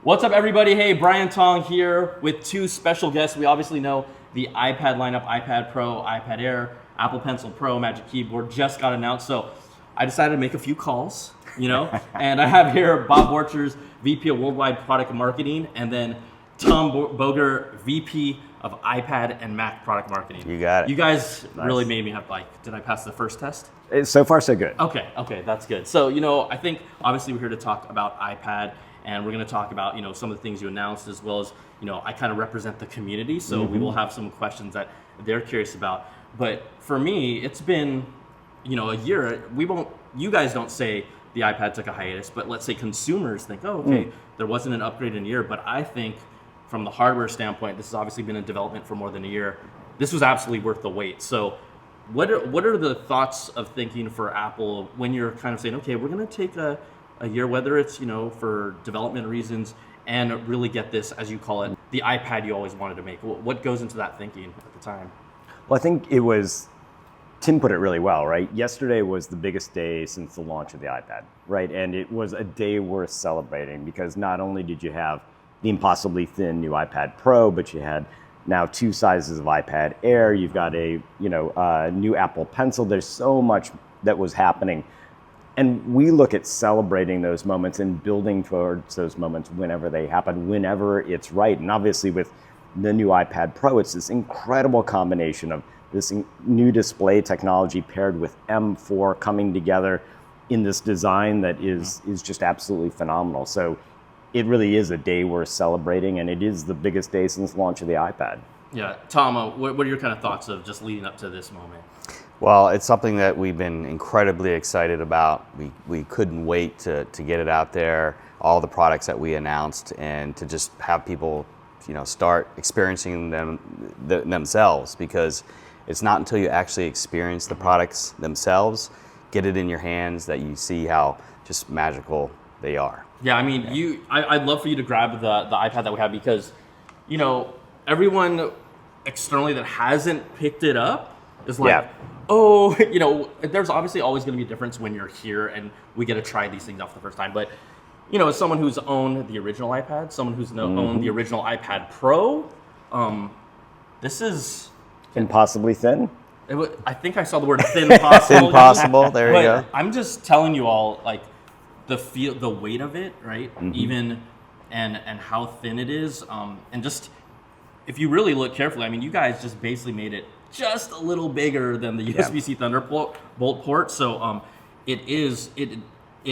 What's up, everybody? Hey, Brian Tong here with two special guests. We obviously know the iPad lineup, iPad Pro, iPad Air, Apple Pencil Pro, Magic Keyboard just got announced. So I decided to make a few calls, and I have here Bob Borchers, VP of Worldwide Product Marketing, and then Tom Boger, VP of iPad and Mac Product Marketing. You got it. You guys really made me have, did I pass the first test? So far, so good. Okay, that's good. So, I think obviously we're here to talk about iPad, and we're going to talk about, some of the things you announced, as well as, I kind of represent the community, so we will have some questions that they're curious about. But for me, it's been, a year. You guys don't say the iPad took a hiatus, but let's say consumers think, there wasn't an upgrade in a year. But I think from the hardware standpoint, this has obviously been in development for more than a year. This was absolutely worth the wait. So what are the thoughts of thinking for Apple when you're kind of saying, okay, we're going to take a year, whether it's, for development reasons, and really get this, as you call it, the iPad you always wanted to make? What goes into that thinking at the time? Well, I think Tim put it really well, right? Yesterday was the biggest day since the launch of the iPad, right? And it was a day worth celebrating because not only did you have the impossibly thin new iPad Pro, but you had now two sizes of iPad Air. You've got a new Apple Pencil. There's so much that was happening. And we look at celebrating those moments and building towards those moments whenever they happen, whenever it's right. And obviously with the new iPad Pro, it's this incredible combination of this new display technology paired with M4 coming together in this design that is just absolutely phenomenal. So it really is a day worth celebrating, and it is the biggest day since the launch of the iPad. Yeah, Tom, what are your kind of thoughts of just leading up to this moment? Well, it's something that we've been incredibly excited about. We couldn't wait to get it out there, all the products that we announced, and to just have people, start experiencing them themselves, because it's not until you actually experience the products themselves, get it in your hands, that you see how just magical they are. Yeah, I mean, I'd love for you to grab the iPad that we have, because, everyone externally that hasn't picked it up is like, there's obviously always going to be a difference when you're here and we get to try these things out for the first time. But, as someone who's owned the original iPad, someone who's owned the original iPad Pro, this is... Impossibly thin? I think I saw the word thin possible. Thin possible, there you go. I'm just telling you all, the weight of it, right? Even, and how thin it is. And just, if you really look carefully, I mean, you guys just basically made it just a little bigger than the USB-C Thunderbolt port. So it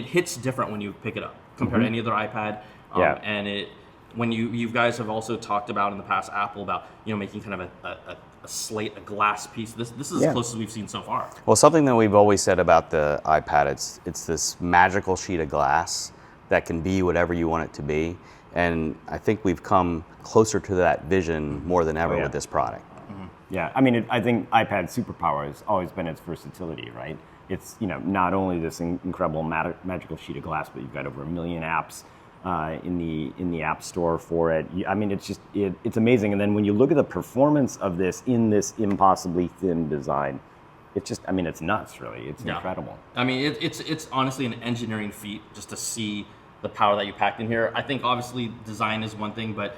hits different when you pick it up compared to any other iPad. And when you guys have also talked about in the past, Apple, about making kind of a slate, a glass piece. This is as close as we've seen so far. Well, something that we've always said about the iPad, it's this magical sheet of glass that can be whatever you want it to be. And I think we've come closer to that vision more than ever with this product. Yeah, I mean, I think iPad's superpower has always been its versatility, right? It's not only this incredible magical sheet of glass, but you've got over 1 million apps in the App Store for it. I mean, it's amazing. And then when you look at the performance of this in this impossibly thin design, it's nuts, really. It's incredible. I mean, it's honestly an engineering feat just to see the power that you packed in here. I think obviously design is one thing, but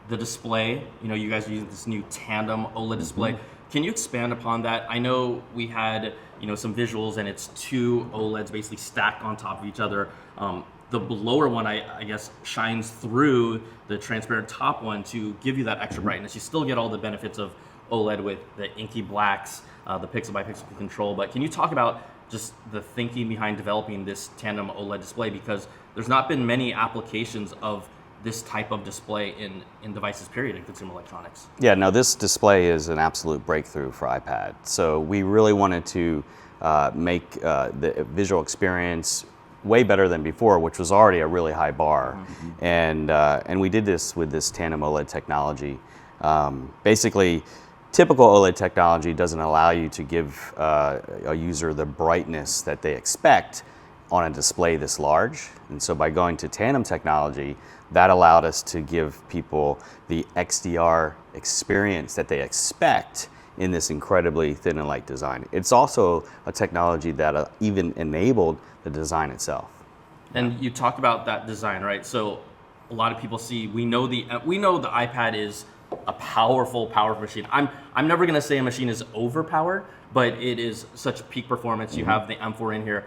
the display, you guys are using this new Tandem OLED display. Can you expand upon that? I know we had, some visuals, and it's two OLEDs basically stacked on top of each other. The lower one, I guess, shines through the transparent top one to give you that extra brightness. You still get all the benefits of OLED with the inky blacks, the pixel by pixel control. But can you talk about just the thinking behind developing this Tandem OLED display? Because there's not been many applications of this type of display in devices, period, in consumer electronics. Yeah, no, this display is an absolute breakthrough for iPad. So we really wanted to make the visual experience way better than before, which was already a really high bar. And we did this with this Tandem OLED technology. Basically, typical OLED technology doesn't allow you to give a user the brightness that they expect on a display this large. And so by going to Tandem technology, that allowed us to give people the XDR experience that they expect in this incredibly thin and light design. It's also a technology that even enabled the design itself. And you talked about that design, right? So a lot of people see, we know the iPad is a powerful machine. I'm never gonna say a machine is overpowered, but it is such peak performance. You have the M4 in here.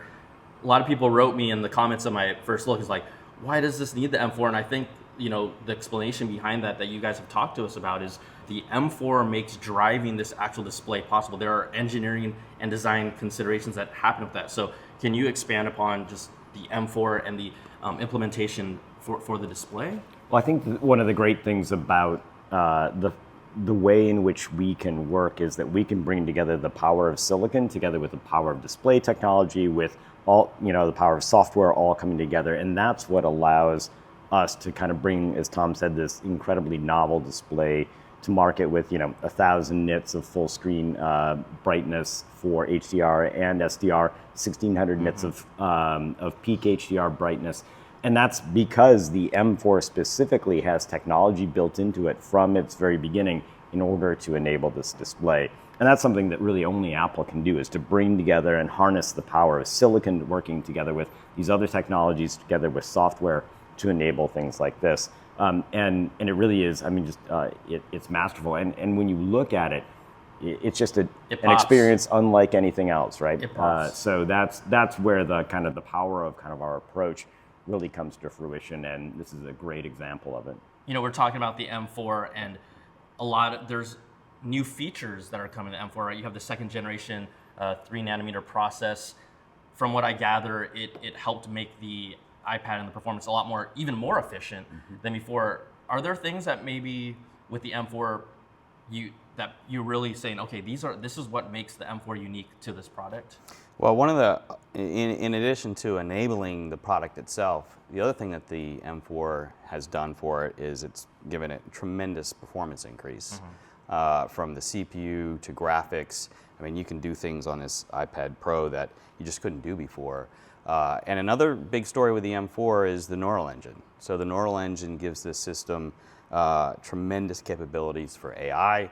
A lot of people wrote me in the comments of my first look is like, why does this need the M4? And I think, you know, the explanation behind that you guys have talked to us about is the M4 makes driving this actual display possible. There are engineering and design considerations that happen with that. So can you expand upon just the M4 and the implementation for the display? Well, I think one of the great things about the way in which we can work is that we can bring together the power of silicon together with the power of display technology, with all, you know, the power of software all coming together, and that's what allows us to kind of bring, as Tom said, this incredibly novel display to market with, you know, 1,000 nits of full screen brightness for HDR and SDR, 1,600 nits of peak HDR brightness. And that's because the M4 specifically has technology built into it from its very beginning in order to enable this display. And that's something that really only Apple can do, is to bring together and harness the power of silicon working together with these other technologies, together with software, to enable things like this. And it really is, I mean, just it's masterful. And when you look at it, it's just an experience unlike anything else, right? So that's where the kind of the power of kind of our approach really comes to fruition, and this is a great example of it. You know, we're talking about the M4, and there's new features that are coming to M4, right? You have the second generation 3 nanometer process. From what I gather, it helped make the iPad and the performance a lot more, even more efficient than before. Are there things that maybe with the M4 you're really saying, okay, this is what makes the M4 unique to this product? Well, one of the, in addition to enabling the product itself, the other thing that the M4 has done for it is it's given it tremendous performance increase. From the CPU to graphics. I mean, you can do things on this iPad Pro that you just couldn't do before. And another big story with the M4 is the Neural Engine. So the Neural Engine gives this system tremendous capabilities for AI.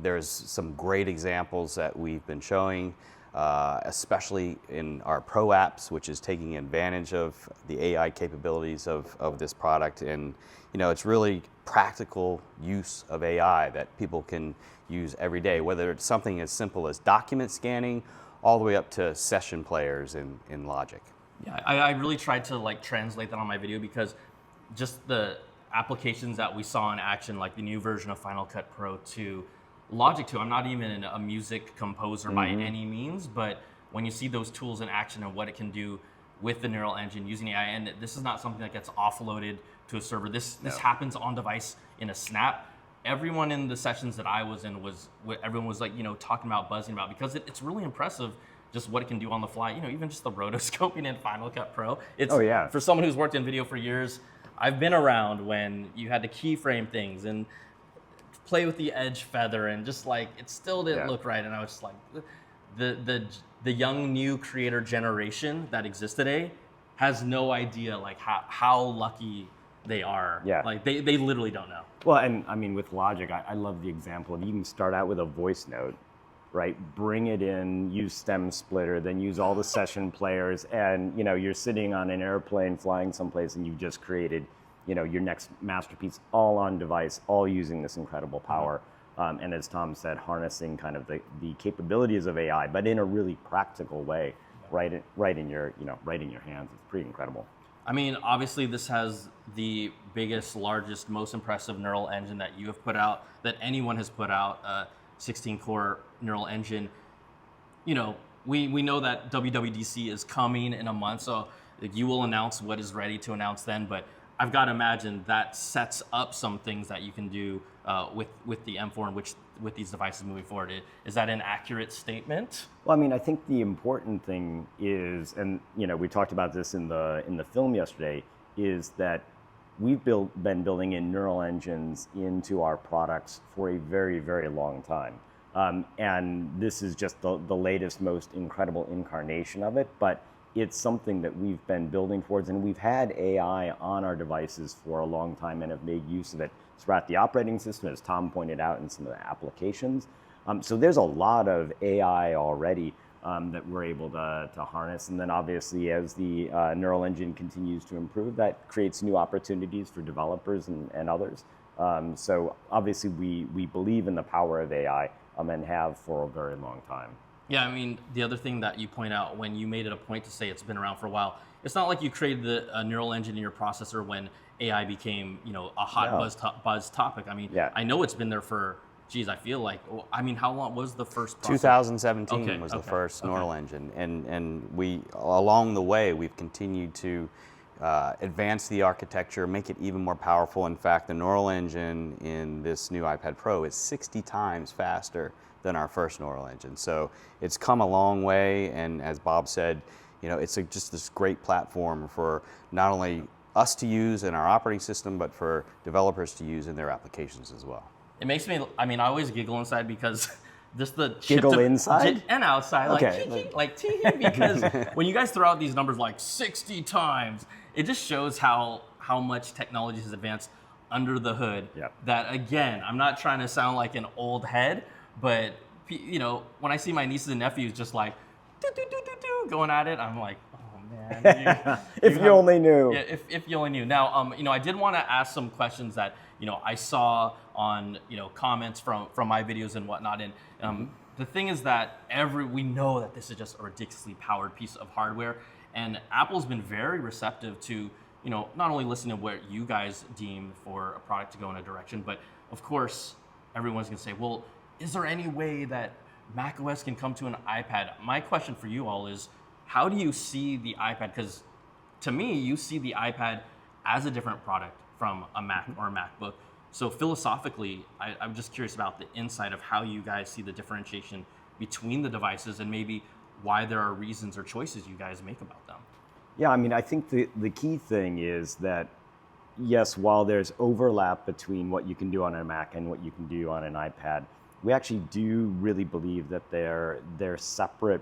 There's some great examples that we've been showing, especially in our Pro apps, which is taking advantage of the AI capabilities of this product. And you know, it's really practical use of AI that people can use every day, whether it's something as simple as document scanning all the way up to session players in Logic. Yeah, I really tried to like translate that on my video, because just the applications that we saw in action, like the new version of Final Cut Pro to Logic 2, I'm not even a music composer by any means, but when you see those tools in action and what it can do with the Neural Engine using AI, and this is not something that gets offloaded to a server. This happens on device in a snap. Everyone in the sessions that I was in everyone was like, you know, talking about, buzzing about, because it's really impressive just what it can do on the fly. You know, even just the rotoscoping in Final Cut Pro. It's, for someone who's worked in video for years, I've been around when you had to keyframe things and play with the edge feather, and just like it still didn't look right. And I was just like, the young new creator generation that exists today has no idea like how lucky they are. Like they literally don't know. Well, and I mean, with Logic, I love the example of, you can start out with a voice note, right? Bring it in, use stem splitter, then use all the session players, and you know, you're sitting on an airplane flying someplace, and you've just created, you know, your next masterpiece, all on device, all using this incredible power. And as Tom said, harnessing kind of the capabilities of AI, but in a really practical way, right in your hands. It's pretty incredible. I mean, obviously this has the biggest, largest, most impressive neural engine that you have put out, that anyone has put out, 16-core neural engine. You know, we know that WWDC is coming in a month, so you will announce what is ready to announce then, but I've got to imagine that sets up some things that you can do with the M4 and with these devices moving forward. Is that an accurate statement? Well, I mean, I think the important thing is, and you know, we talked about this in the film yesterday, is that we've been building in neural engines into our products for a very, very long time. And this is just the latest, most incredible incarnation of it, but it's something that we've been building towards, and we've had AI on our devices for a long time and have made use of it throughout the operating system, as Tom pointed out, in some of the applications. So there's a lot of AI already that we're able to harness. And then obviously as the neural engine continues to improve, that creates new opportunities for developers and others. So obviously we believe in the power of AI and have for a very long time. Yeah, I mean, the other thing that you point out when you made it a point to say it's been around for a while, it's not like you created a neural engine in your processor when AI became, a hot buzz topic. I mean, I know it's been there for, I feel like, I mean, how long was the first processor? 2017 was the first neural engine, and we, along the way, we've continued to advance the architecture, make it even more powerful. In fact, the neural engine in this new iPad Pro is 60 times faster than our first neural engine. So it's come a long way, and as Bob said, it's just this great platform for not only us to use in our operating system, but for developers to use in their applications as well. It makes me, I always giggle inside because just the giggle inside and outside, okay. like tee because when you guys throw out these numbers like 60 times, it just shows how much technology has advanced under the hood. Yep. That again, I'm not trying to sound like an old head, but when I see my nieces and nephews just like going at it, I'm like, oh man. If you only knew. Yeah, if you only knew. Now, I did want to ask some questions that I saw on comments from my videos and whatnot. And the thing is that we know that this is just a ridiculously powered piece of hardware, and Apple's been very receptive to not only listening to what you guys deem for a product to go in a direction, but of course everyone's gonna say, well, is there any way that macOS can come to an iPad? My question for you all is, how do you see the iPad? Because to me, you see the iPad as a different product from a Mac or a MacBook. So philosophically, I'm just curious about the insight of how you guys see the differentiation between the devices and maybe why there are reasons or choices you guys make about them. Yeah, I think the key thing is that, yes, while there's overlap between what you can do on a Mac and what you can do on an iPad, we actually do really believe that they're separate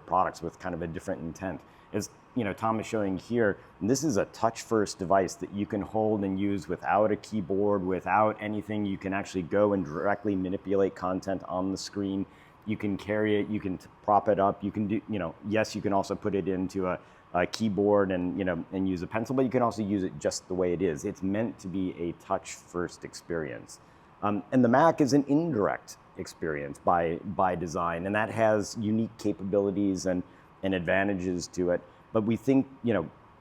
products with kind of a different intent. As Tom is showing here, this is a touch-first device that you can hold and use without a keyboard, without anything. You can actually go and directly manipulate content on the screen. You can carry it, you can prop it up, you can do, yes, you can also put it into a keyboard and use a pencil, but you can also use it just the way it is. It's meant to be a touch-first experience. And the Mac is an indirect experience by design, and that has unique capabilities and advantages to it. But we think,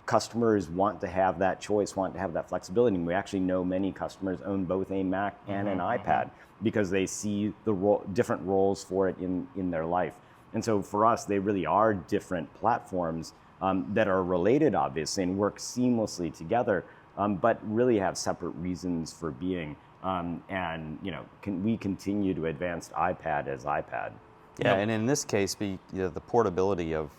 customers want to have that choice, want to have that flexibility. And we actually know many customers own both a Mac and an iPad because they see the different roles for it in their life. And so for us, they really are different platforms that are related, obviously, and work seamlessly together, but really have separate reasons for being. We continue to advance iPad as iPad. Yeah, and in this case, the portability of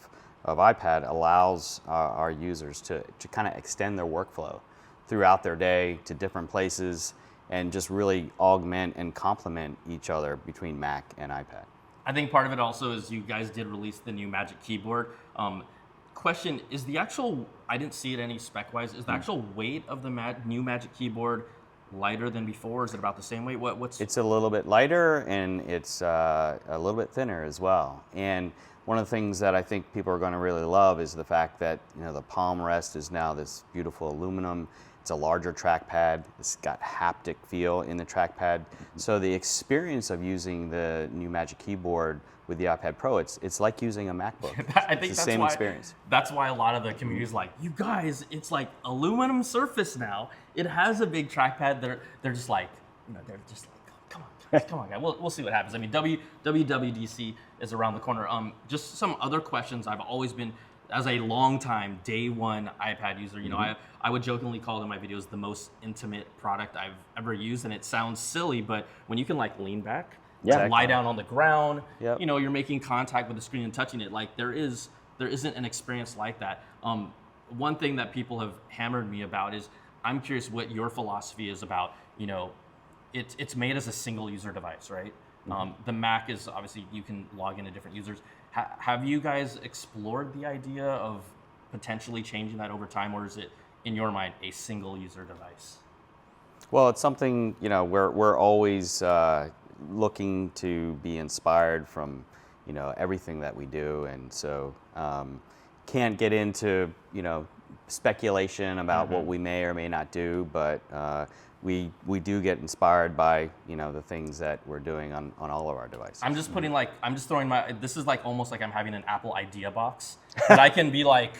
iPad allows our users to kind of extend their workflow throughout their day to different places and just really augment and complement each other between Mac and iPad. I think part of it also is you guys did release the new Magic Keyboard. Question, is the actual, I didn't see it any spec-wise, is the actual weight of the new Magic Keyboard lighter than before? Is it about the same weight? It's a little bit lighter, and it's a little bit thinner as well. And one of the things that I think people are going to really love is the fact that the palm rest is now this beautiful aluminum. It's a larger trackpad. It's got haptic feel in the trackpad. So the experience of using the new Magic Keyboard with the iPad Pro, it's like using a MacBook. I think it's the same experience. That's why a lot of the community is like, you guys, it's like aluminum surface now. It has a big trackpad. They're just like, come on, guys. We'll see what happens. I mean, WWDC is around the corner. Just some other questions. I've always been, as a long time day one iPad user, I would jokingly call it in my videos the most intimate product I've ever used, and it sounds silly, but when you can lean back, lie down on the ground, you're making contact with the screen and touching it. Like there isn't an experience like that. One thing that people have hammered me about is I'm curious what your philosophy is about. It's made as a single user device, right? The Mac is obviously you can log into different users. Have you guys explored the idea of potentially changing that over time, or is it in your mind a single user device? Well, it's something we're always looking to be inspired from everything that we do. And so can't get into, speculation about what we may or may not do, but we do get inspired by, the things that we're doing on all of our devices. I'm just putting this is like almost like I'm having an Apple idea box that I can be like,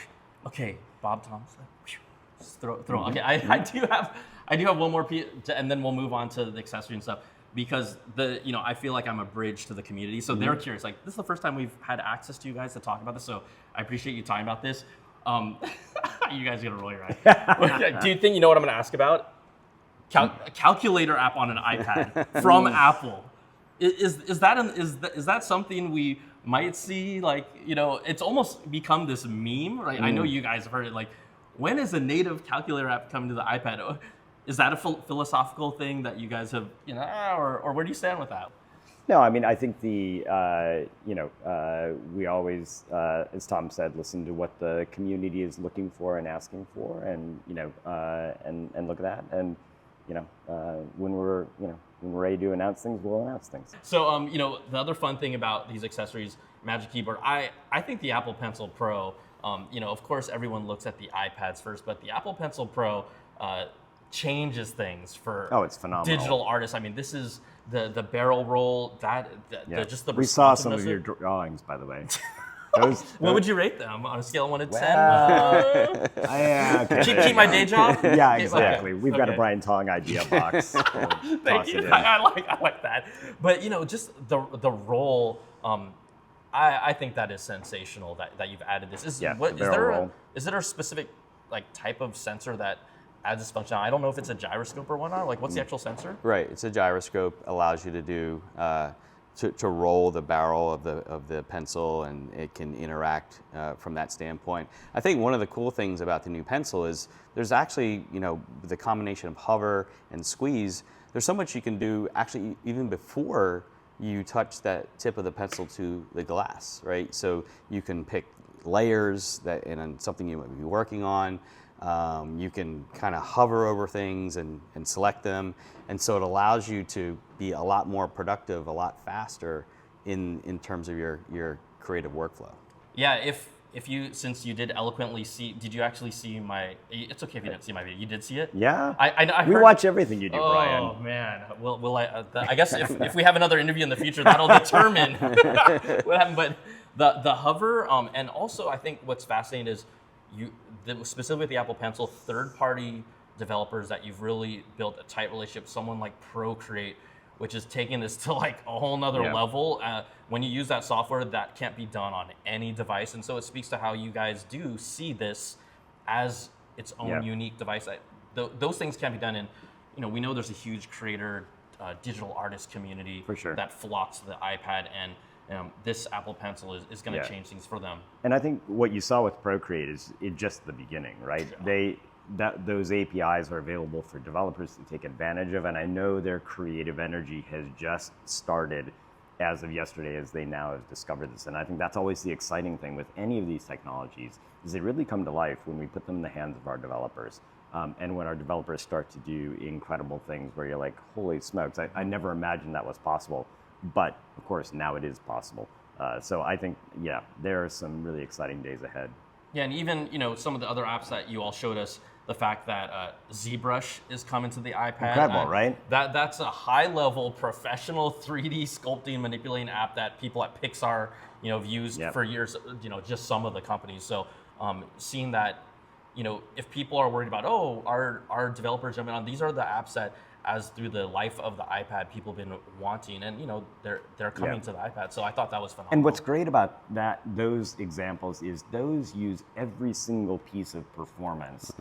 okay, Bob Thomas, just throw. Okay, I do have one more piece, and then we'll move on to the accessory and stuff, because I feel like I'm a bridge to the community. So they're curious. Like, this is the first time we've had access to you guys to talk about this. So I appreciate you talking about this. You guys are gonna roll your eyes. Do you think you know what I'm gonna ask about? Calculator app on an iPad from Apple. Is that something we might see? Like, it's almost become this meme, right? I know you guys have heard it. Like, when is a native calculator app coming to the iPad? Is that a philosophical thing that you guys have, or where do you stand with that? No, I mean, I think we always, as Tom said, listen to what the community is looking for and asking for, and and look at that, and when we're ready to announce things, we'll announce things. So the other fun thing about these accessories, Magic Keyboard, I think the Apple Pencil Pro, of course everyone looks at the iPads first, but the Apple Pencil Pro changes things for it's phenomenal. Digital artists. I mean, this is the barrel roll, just the we saw some of your drawings, by the way. What would you rate them on a scale of 1 to 10? Keep my day job? Yeah, exactly. We've got a Brian Tong idea box. Thank you. I like that. But just the roll, I think that is sensational that you've added this. Is there a specific type of sensor that adds this functionality? I don't know if it's a gyroscope or whatnot. Like, what's the actual sensor? Right, it's a gyroscope. Allows you to do to roll the barrel of the pencil, and it can interact from that standpoint. I think one of the cool things about the new pencil is there's actually, the combination of hover and squeeze, there's so much you can do actually even before you touch that tip of the pencil to the glass, right? So you can pick layers and something you might be working on. You can kind of hover over things and select them. And so it allows you to be a lot more productive, a lot faster in terms of your creative workflow. Yeah, since you did eloquently see, did you actually see it's okay if you didn't see my video. You did see it? Yeah. We watch everything you do, Brian. Oh, man. I guess if we have another interview in the future, that'll determine what happened. But the hover, and also I think what's fascinating is specifically with the Apple Pencil, third-party developers that you've really built a tight relationship, someone like Procreate, which is taking this to a whole nother level. When you use that software, that can't be done on any device. And so it speaks to how you guys do see this as its own unique device. Those things can't be done in, we know there's a huge creator, digital artist community for sure that flocks to the iPad, and this Apple Pencil is going to change things for them. And I think what you saw with Procreate is just the beginning, right? Yeah. Those APIs are available for developers to take advantage of, and I know their creative energy has just started as of yesterday, as they now have discovered this. And I think that's always the exciting thing with any of these technologies, is they really come to life when we put them in the hands of our developers. And when our developers start to do incredible things where you're like, holy smokes, I never imagined that was possible. But of course, now it is possible. So I think, there are some really exciting days ahead. Yeah, and even some of the other apps that you all showed us, the fact that ZBrush is coming to the iPad. Incredible, right? That's a high-level professional 3D sculpting, manipulating app that people at Pixar, have used for years. Just some of the companies. So seeing that, if people are worried about, our developers jumping on, these are the apps that, as through the life of the iPad, people have been wanting, and they're coming to the iPad. So I thought that was phenomenal. And what's great about those examples is those use every single piece of performance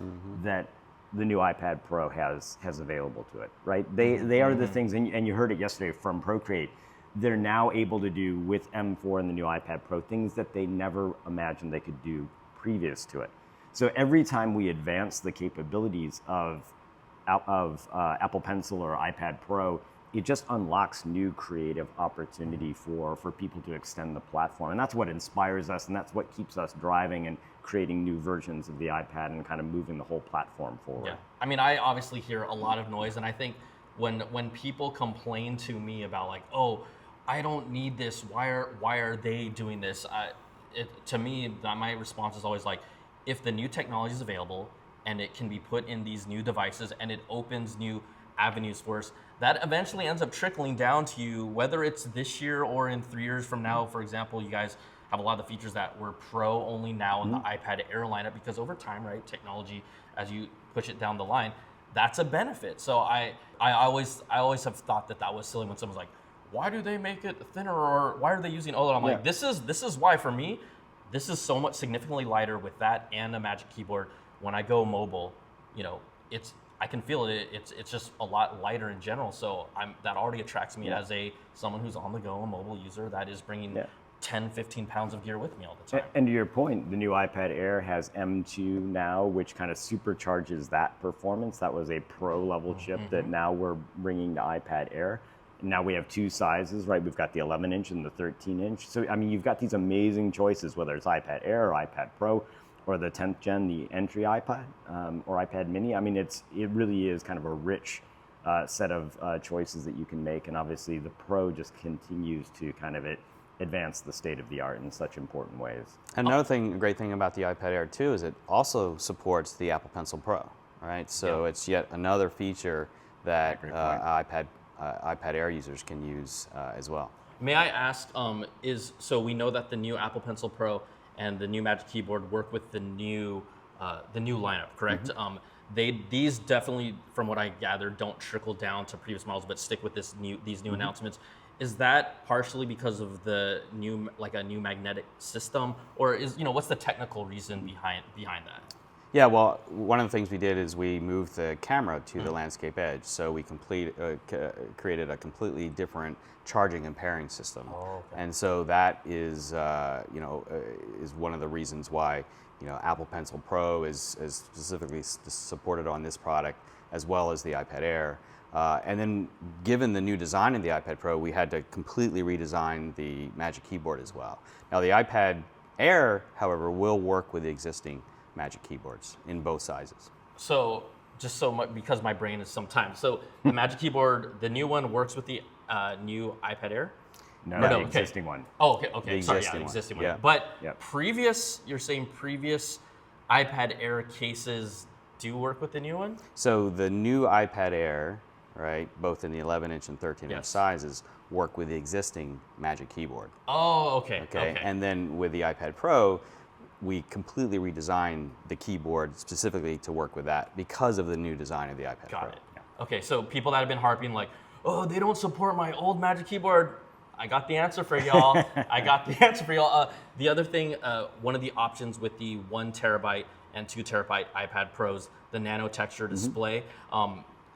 that the new iPad Pro has available to it, right? They are the things, and you heard it yesterday from Procreate. They're now able to do with M4 and the new iPad Pro things that they never imagined they could do previous to it. So every time we advance the capabilities of Apple Pencil or iPad Pro, it just unlocks new creative opportunity for people to extend the platform. And that's what inspires us, and that's what keeps us driving and creating new versions of the iPad and kind of moving the whole platform forward. Yeah, I mean, I obviously hear a lot of noise, and I think when people complain to me about I don't need this. Why are they doing this? To me, my response is always like, if the new technology is available and it can be put in these new devices and it opens new avenues for us, that eventually ends up trickling down to you, whether it's this year or in 3 years from now. For example, you guys have a lot of the features that were Pro only now in the iPad Air lineup, because over time, right, technology, as you push it down the line, that's a benefit. So I always have thought that was silly when someone's like, why do they make it thinner, or why are they using OLED? I'm like, this is why for me, this is so much significantly lighter with that and a Magic Keyboard. When I go mobile, I can feel it. It's just a lot lighter in general. So that already attracts me as someone who's on the go, a mobile user that is bringing 10, 15 pounds of gear with me all the time. And to your point, the new iPad Air has M2 now, which kind of supercharges that performance. That was a Pro level chip that now we're bringing to iPad Air. Now we have 2 sizes, right? We've got the 11-inch and the 13-inch. So, I mean, you've got these amazing choices, whether it's iPad Air or iPad Pro or the 10th gen, the entry iPad or iPad mini. I mean, it really is kind of a rich set of choices that you can make. And obviously the Pro just continues to kind of advance the state of the art in such important ways. Another great thing about the iPad Air 2 is it also supports the Apple Pencil Pro, right? So it's yet another feature that iPad Air users can use as well. May I ask, so we know that the new Apple Pencil Pro and the new Magic Keyboard work with the new lineup, correct? These definitely, from what I gather, don't trickle down to previous models, but stick with these new announcements. Is that partially because of the new magnetic system, or what's the technical reason behind that? Yeah, well, one of the things we did is we moved the camera to the landscape edge, so we created a completely different charging and pairing system. Oh, okay. And so that is, is one of the reasons why, Apple Pencil Pro is specifically supported on this product, as well as the iPad Air. And then, given the new design of the iPad Pro, we had to completely redesign the Magic Keyboard as well. Now, the iPad Air, however, will work with the existing Magic Keyboards in both sizes. So, because my brain is sometimes. So, the Magic Keyboard, the new one works with the new iPad Air? No, the existing one. Oh, okay. The Sorry, existing the existing one. one. Yeah. But you're saying previous iPad Air cases do work with the new one? So the new iPad Air, right, both in the 11-inch and 13-inch sizes, work with the existing Magic Keyboard. Oh, okay. And then with the iPad Pro, we completely redesigned the keyboard specifically to work with that because of the new design of the iPad Pro. Got it. Yeah. Okay, so people that have been harping like, oh, they don't support my old Magic Keyboard, I got the answer for y'all. The other thing, one of the options with the 1 terabyte and 2 terabyte iPad Pros, the Nano-Texture display,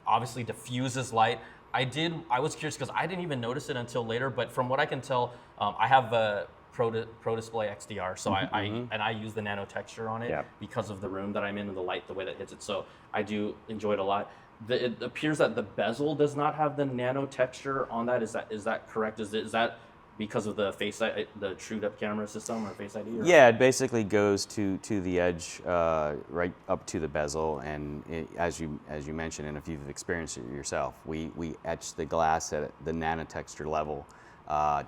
obviously diffuses light. I was curious because I didn't even notice it until later, but from what I can tell, I have a Pro Display XDR, so I use the Nano-Texture on it because of the room that I'm in and the light, the way that hits it. So I do enjoy it a lot. It appears that the bezel does not have the Nano-Texture on that. Is that correct? Is that because of the the TrueDepth camera system or Face ID? Or? Yeah, it basically goes to the edge, right up to the bezel, and as you mentioned, and if you've experienced it yourself, we etch the glass at the Nano-Texture level,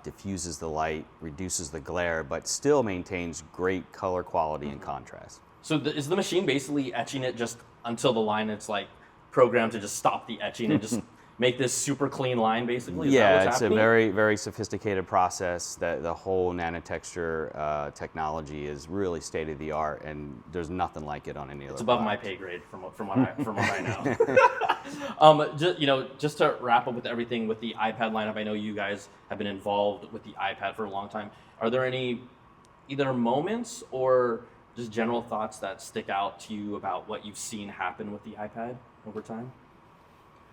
diffuses the light, reduces the glare, but still maintains great color quality and contrast. So is the machine basically etching it just until the line it's like programmed to just stop the etching and just make this super clean line, basically? Is that what's happening? A very, very sophisticated process. That the whole Nano-Texture technology is really state of the art, and there's nothing like it on any other. It's above my pay grade from what I know. Just to wrap up with everything with the iPad lineup, I know you guys have been involved with the iPad for a long time. Are there any either moments or just general thoughts that stick out to you about what you've seen happen with the iPad over time?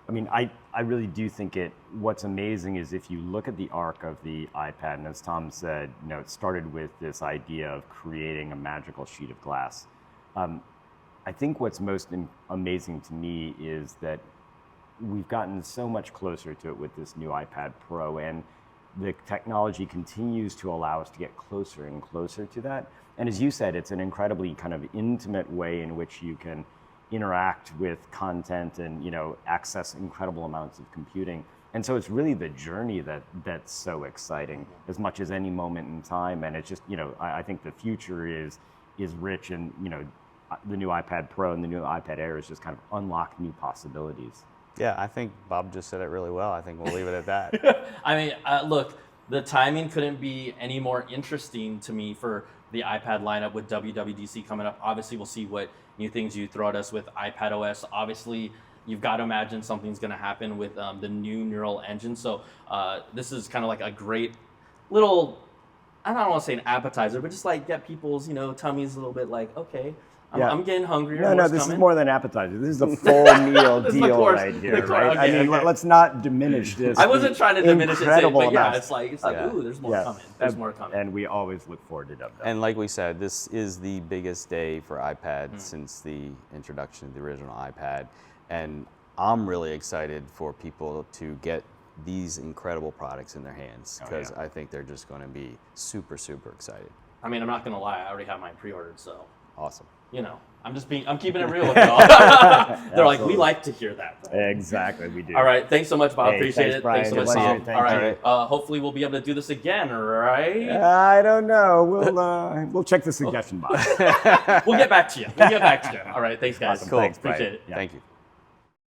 I mean, I really do think what's amazing is if you look at the arc of the iPad, and as Tom said, it started with this idea of creating a magical sheet of glass. I think what's most amazing to me is that we've gotten so much closer to it with this new iPad Pro, and the technology continues to allow us to get closer and closer to that. And as you said, it's an incredibly kind of intimate way in which you can interact with content and access incredible amounts of computing And so it's really the journey that's so exciting as much as any moment in time. And it's just, I think the future is rich, and, the new iPad Pro and the new iPad Air is just kind of unlock new possibilities. Yeah, I think Bob just said it really well. I think we'll leave it at that. I mean, look, the timing couldn't be any more interesting to me for the iPad lineup with WWDC coming up. Obviously, we'll see what new things you throw at us with iPadOS. Obviously, you've got to imagine something's going to happen with the new neural engine. So this is kind of like a great little, I don't want to say an appetizer, but just like get people's, tummies a little bit like, okay, I'm getting hungrier. No, this is more than appetizer. This is a full meal deal right here, right? Okay, I mean, let's not diminish this. I wasn't trying to diminish it, but yeah, it's like, Yeah. ooh, there's more coming. There's more coming. And we always look forward to Dub Dub. And like we said, this is the biggest day for iPad since the introduction of the original iPad. And I'm really excited for people to get these incredible products in their hands, because I think they're just going to be super, super excited. I mean, I'm not going to lie. I already have mine pre-ordered, so. Awesome. I'm keeping it real with y'all. They're like, we like to hear that. Exactly, we do. All right, thanks so much, Bob. Appreciate it. Brian. Thanks so much, Pleasure. Tom. All right, hopefully we'll be able to do this again, right? I don't know. We'll check the suggestion box. We'll get back to you. All right, thanks, guys. Awesome. Thanks, Brian. Appreciate it. Thank you.